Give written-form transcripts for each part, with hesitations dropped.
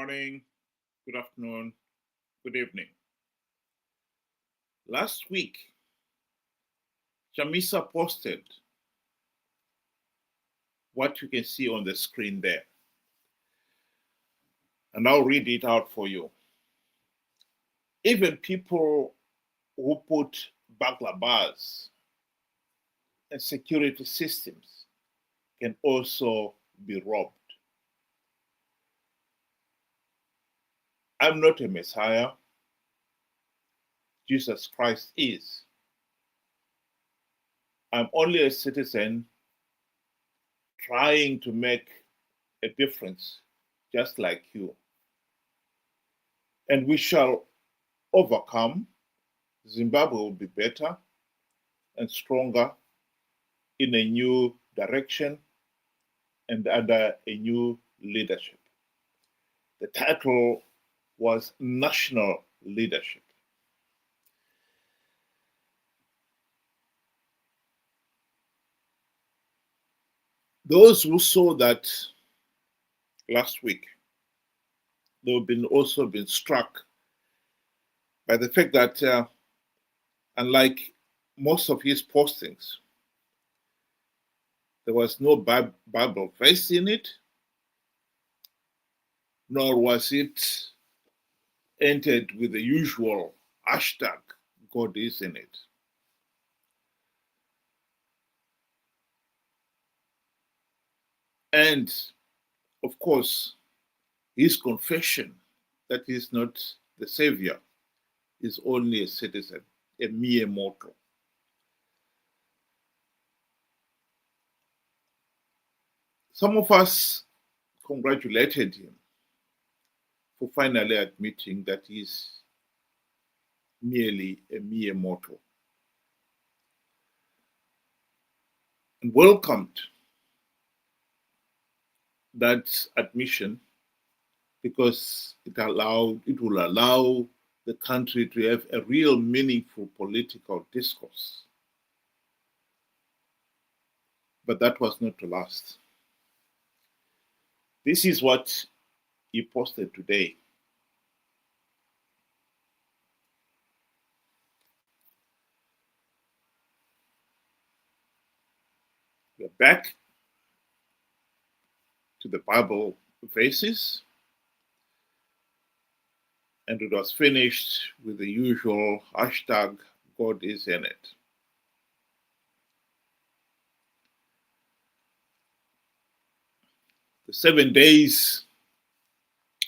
morning, good afternoon, good evening. Last week, Chamisa posted what you can see on the screen there. And I'll read it out for you. Even people who put burglar bars and security systems can also be robbed. I'm not a Messiah. Jesus Christ is. I'm only a citizen trying to make a difference, just like you. And we shall overcome. Zimbabwe will be better and stronger in a new direction and under a new leadership. The title was National Leadership. Those who saw that last week, they've also been struck by the fact that unlike most of his postings, there was no Bible verse in it, nor was it entered with the usual hashtag, God is in it. And of course, his confession that he is not the savior is only a citizen, a mere mortal. Some of us congratulated him for finally admitting that he's merely a mere mortal, and welcomed that admission because it will allow the country to have a real meaningful political discourse. But that was not to last. This is what he posted today. We're back to the Bible verses, and it was finished with the usual hashtag, God is in it. The 7 days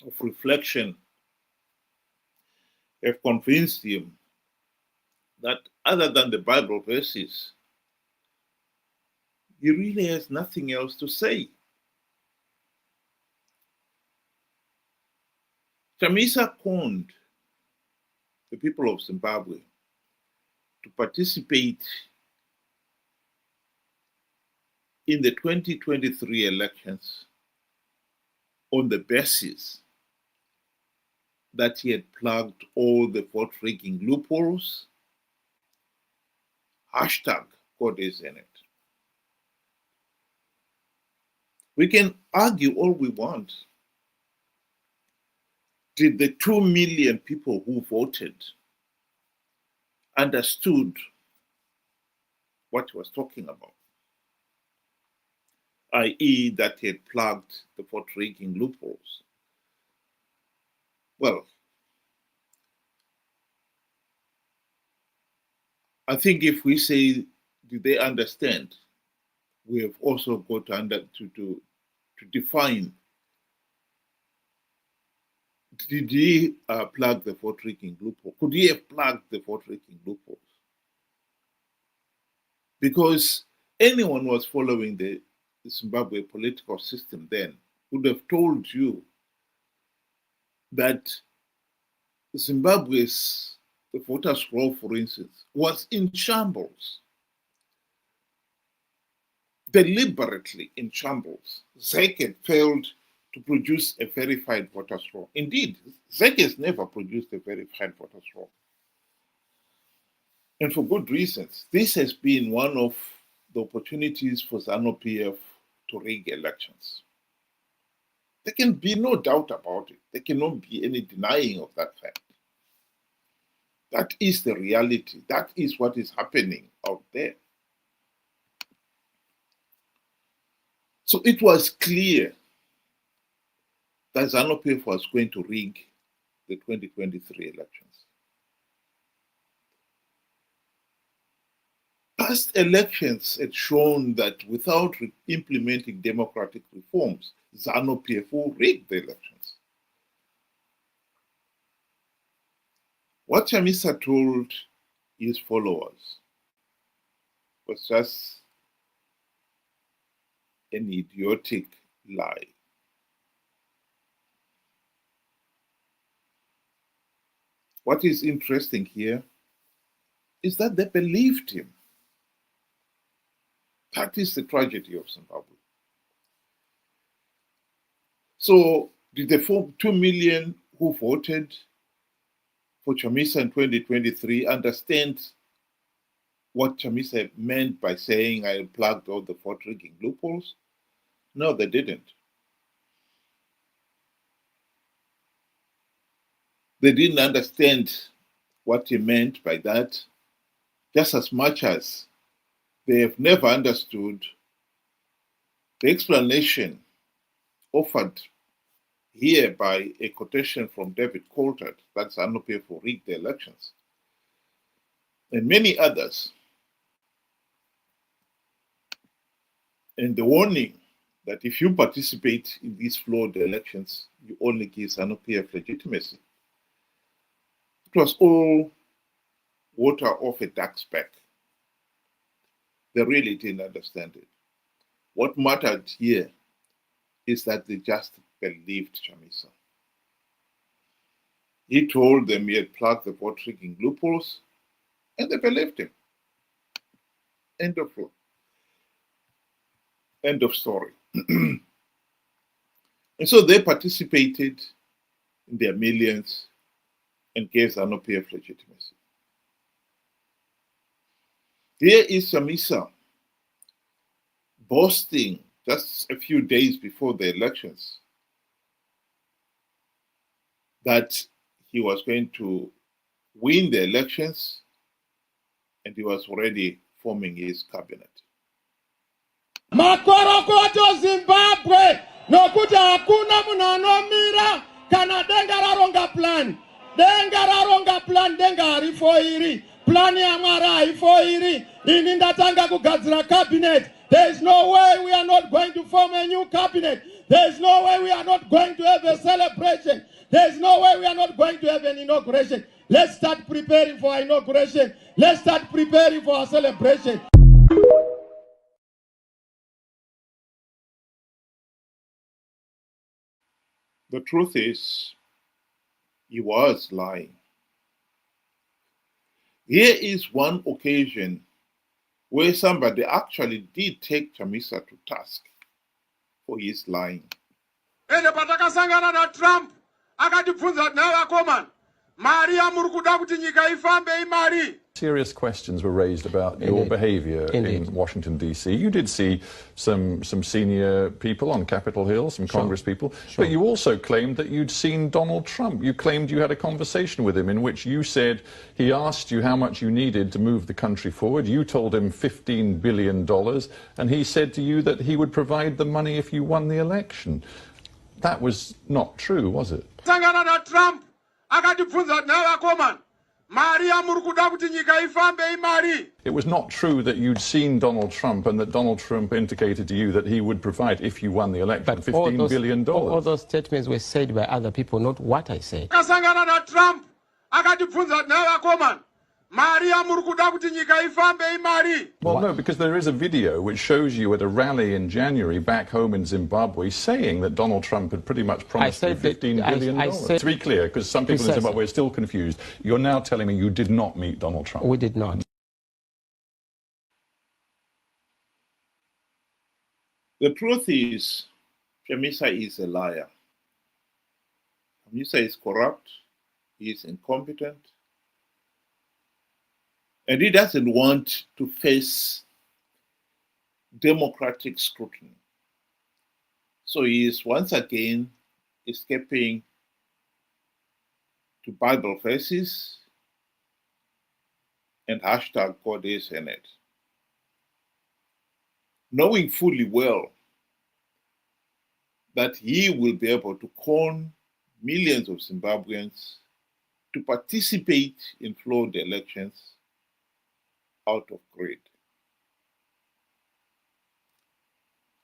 of reflection have convinced him that other than the Bible verses, he really has nothing else to say. Chamisa conned the people of Zimbabwe to participate in the 2023 elections on the basis that he had plugged all the vote rigging loopholes. Hashtag God is in it. We can argue all we want. Did the 2 million people who voted understood what he was talking about? i.e. that he had plugged the vote rigging loopholes. Well, I think if we say, did they understand, we have also got to define, did he plug the vote rigging loophole? Could he have plugged the vote rigging loopholes? Because anyone who was following the Zimbabwe political system then would have told you that Zimbabwe's, the voters' roll, for instance, was in shambles. Deliberately in shambles. ZAC had failed to produce a verified voters' roll. Indeed, ZAC has never produced a verified voters' roll. And for good reasons. This has been one of the opportunities for Zanu PF to rig elections. There can be no doubt about it. There cannot be any denying of that fact. That is the reality. That is what is happening out there. So it was clear that Zanu PF was going to rig the 2023 elections. Past elections had shown that without implementing democratic reforms, Zanu PF will rig the elections. What Chamisa told his followers was just an idiotic lie. What is interesting here is that they believed him. That is the tragedy of Zimbabwe. So did the 2 million who voted for Chamisa in 2023 understand what Chamisa meant by saying I plugged all the vote rigging loopholes? No, they didn't. They didn't understand what he meant by that, just as much as they have never understood the explanation offered here by a quotation from David Coltart, that's Zanu PF who rigged the elections, and many others. And the warning that if you participate in these flawed elections, you only give Zanu PF legitimacy. It was all water off a duck's back. They really didn't understand it. What mattered here is that they just believed Chamisa. He told them he had plugged the vote rigging loopholes, and they believed him. End of story. And so they participated in their millions and gave Zanu PF legitimacy. Here is Chamisa boasting just a few days before the elections that he was going to win the elections and he was already forming his cabinet. Makorokoto Zimbabwe nokuti hakuna munhu anomira kana denga raronga plan. Denga raronga plan, denga harifoiri. Plan yaMwari haifoiri. Ini ndatanga kugadzira cabinet. There is no way we are not going to form a new cabinet. There is no way we are not going to have a celebration. There is no way we are not going to have an inauguration. Let's start preparing for our inauguration. Let's start preparing for our celebration. The truth is, he was lying. Here is one occasion where somebody actually did take Chamisa to task for his lying. Ende patakasangana na Trump akatibvunza naye vakomana, mari yamuri kuda kuti nyika ifambe imari. Serious questions were raised about your behaviour in Washington, D.C. You did see some senior people on Capitol Hill, some Congress people, but you also claimed that you'd seen Donald Trump. You claimed you had a conversation with him in which you said he asked you how much you needed to move the country forward. You told him $15 billion, and he said to you that he would provide the money if you won the election. That was not true, was it? Sangana na Trump akatibvunza naye vakomana, mari yamuri kuda kuti nyika ifambe imari. It was not true that you'd seen Donald Trump and that Donald Trump indicated to you that he would provide, if you won the election, $15 billion. All those statements were said by other people, not what I said. Akasangana na Trump akatibvunza naye vakomana, mari yamuri kuda kuti nyika ifambe imari. Well, no, because there is a video which shows you at a rally in January back home in Zimbabwe saying that Donald Trump had pretty much promised you $15 billion. To be clear, because some people in Zimbabwe are still confused, you're now telling me you did not meet Donald Trump. We did not. The truth is, Chamisa is a liar. Chamisa is corrupt, he is incompetent, and he doesn't want to face democratic scrutiny. So he is once again escaping to Bible verses and hashtag God is in it, knowing fully well that he will be able to con millions of Zimbabweans to participate in flawed elections out of greed.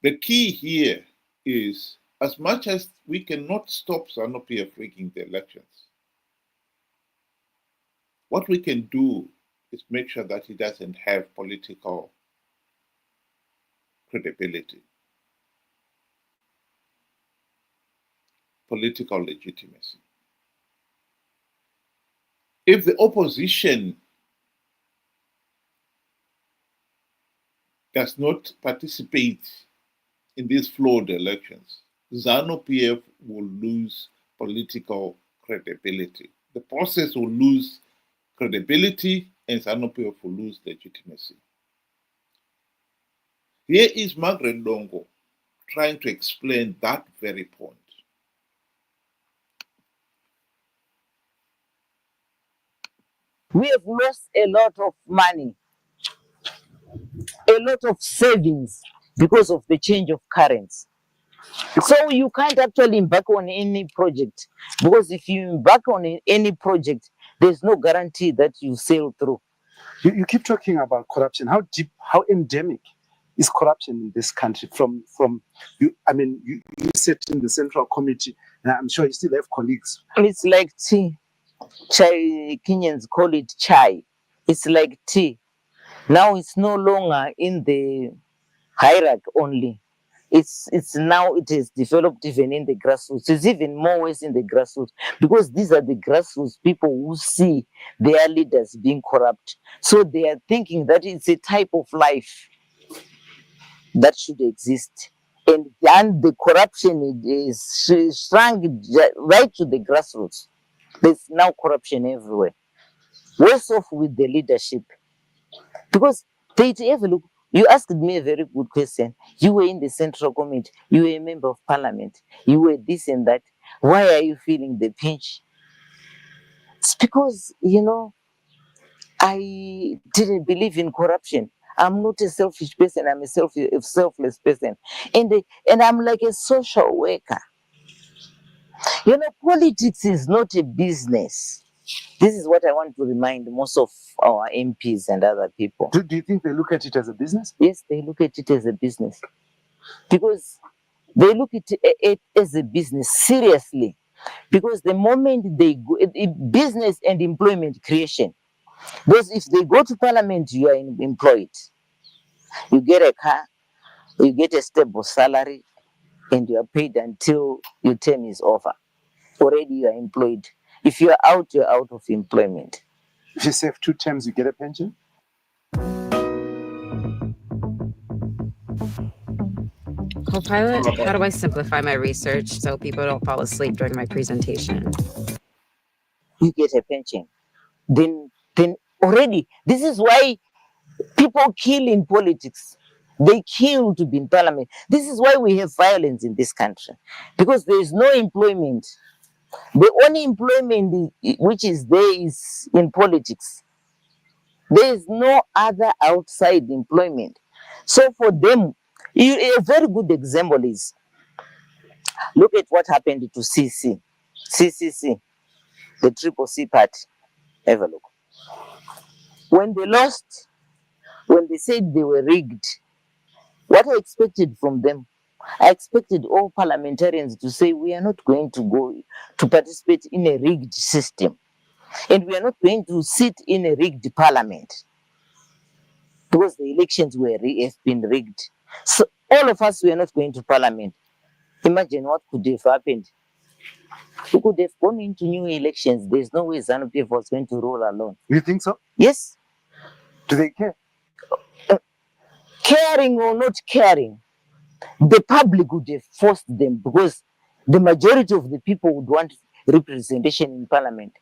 The key here is, as much as we cannot stop Zanu PF rigging the elections, what we can do is make sure that he doesn't have political credibility, political legitimacy. If the opposition does not participate in these flawed elections, Zanu PF will lose political credibility. The process will lose credibility and Zanu PF will lose legitimacy. Here is Margaret Dongo trying to explain that very point. We have lost a lot of money, a lot of savings because of the change of currency. So you can't actually embark on any project, because if you embark on any project, there's no guarantee that you sail through. You keep talking about corruption. How deep, how endemic is corruption in this country? From you, I mean, you sit in the Central Committee, and I'm sure you still have colleagues. It's like tea. Chai, Kenyans call it chai. It's like tea. Now it's no longer in the hierarchy only. It's now, it is developed even in the grassroots. It's even more worse in the grassroots, because these are the grassroots people who see their leaders being corrupt. So they are thinking that it's a type of life that should exist. And then the corruption is shrunk right to the grassroots. There's now corruption everywhere. Worse off with the leadership. Because they have a look. You asked me a very good question. You were in the Central Committee. You were a member of Parliament. You were this and that. Why are you feeling the pinch? It's because, you know, I didn't believe in corruption. I'm not a selfish person. I'm a selfless person. And I'm like a social worker. You know, politics is not a business. This is what I want to remind most of our MPs and other people. Do you think they look at it as a business? Yes, they look at it as a business. Because they look at it as a business seriously. Because the moment they go, business and employment creation. Because if they go to Parliament, you are employed. You get a car, you get a stable salary, and you are paid until your term is over. Already you are employed. If you are out, you're out of employment. If you serve 2 terms, you get a pension? Co-pilot, how do I simplify my research so people don't fall asleep during my presentation? You get a pension. Then already, this is why people kill in politics. They kill to be in Parliament. This is why we have violence in this country. Because there is no employment. The only employment which is there is in politics. There is no other outside employment. So for them, a very good example is, look at what happened to CCC, the Triple C party. Have a look. When they lost, when they said they were rigged, what I expected from them, I expected all parliamentarians to say, we are not going to go to participate in a rigged system. And we are not going to sit in a rigged parliament. Because the elections have been rigged. So all of us were not going to parliament. Imagine what could have happened. We could have gone into new elections. There's no way Zanu PF was going to roll alone. You think so? Yes. Do they care? Caring or not caring, the public would have forced them, because the majority of the people would want representation in parliament.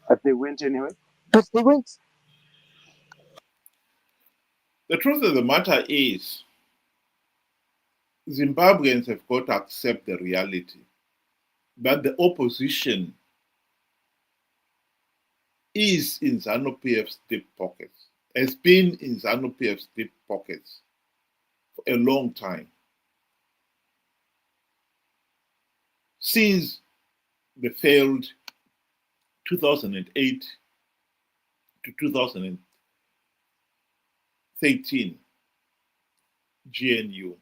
But they went anyway? But they went. The truth of the matter is, Zimbabweans have got to accept the reality that the opposition is in Zanu PF's deep pockets, has been in Zanu PF's deep pockets for a long time. Since the failed 2008 to 2013 GNU.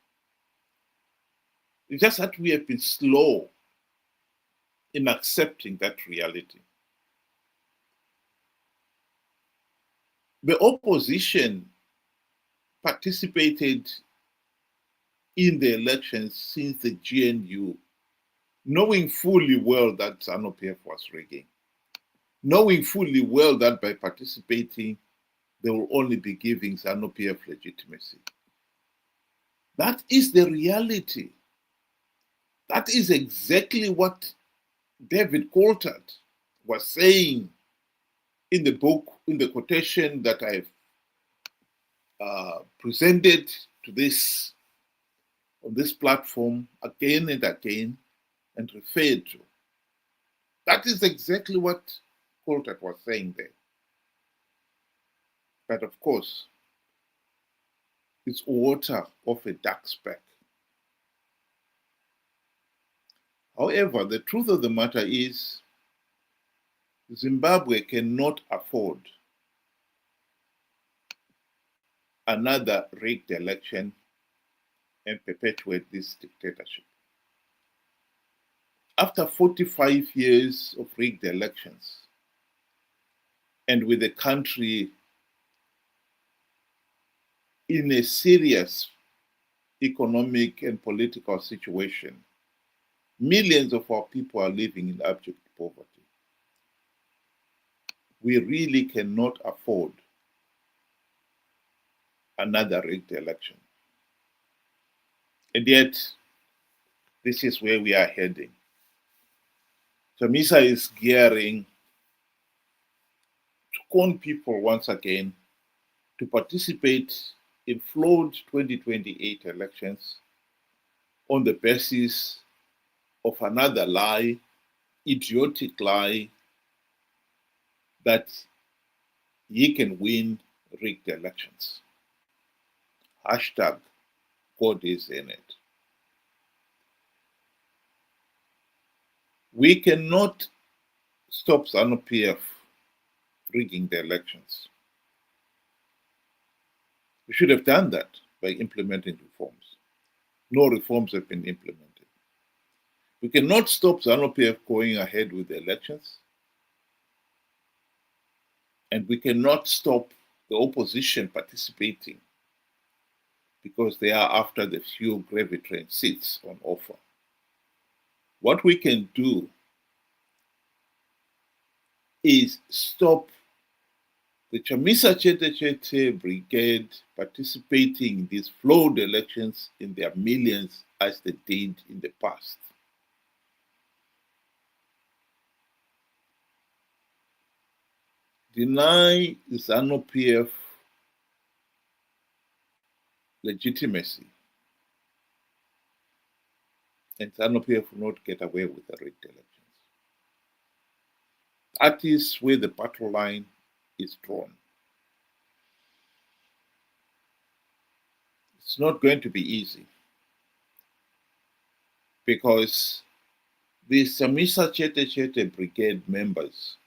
It's just that we have been slow in accepting that reality. The opposition participated in the elections since the GNU, knowing fully well that Zanu PF was rigging, knowing fully well that by participating, they will only be giving Zanu PF legitimacy. That is the reality. That is exactly what David Coltart was saying in the book, in the quotation that I've presented to this on this platform again and again and referred to. That is exactly what Coltart was saying there. But of course, it's water off a duck speck. However, the truth of the matter is Zimbabwe cannot afford another rigged election and perpetuate this dictatorship. After 45 years of rigged elections, and with the country in a serious economic and political situation, millions of our people are living in abject poverty. We really cannot afford another rigged election. And yet, this is where we are heading. Chamisa is gearing to con people once again to participate in flawed 2028 elections on the basis of another lie, idiotic lie, that he can win rigged elections. Hashtag God is in it. We cannot stop Zanu PF rigging the elections. We should have done that by implementing reforms. No reforms have been implemented. We cannot stop Zanu PF going ahead with the elections. And we cannot stop the opposition participating because they are after the few gravy train seats on offer. What we can do is stop the Chamisa Chete brigade participating in these flawed elections in their millions as they did in the past. Deny Zanu PF legitimacy, and Zanu PF will not get away with the rigged elections. That is where the battle line is drawn. It's not going to be easy because these Chamisa Chete brigade members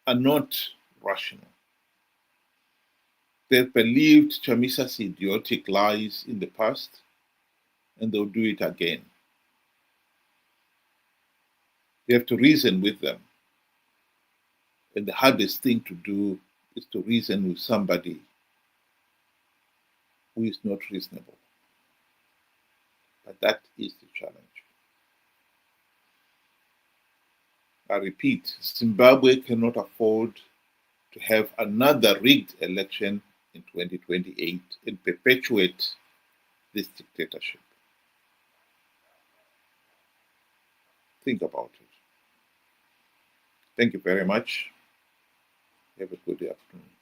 are not rational. They've believed Chamisa's idiotic lies in the past, and they'll do it again. You have to reason with them. And the hardest thing to do is to reason with somebody who is not reasonable. But that is the challenge. I repeat, Zimbabwe cannot afford to have another rigged election in 2028 and perpetuate this dictatorship. Think about it. Thank you very much. Have a good afternoon.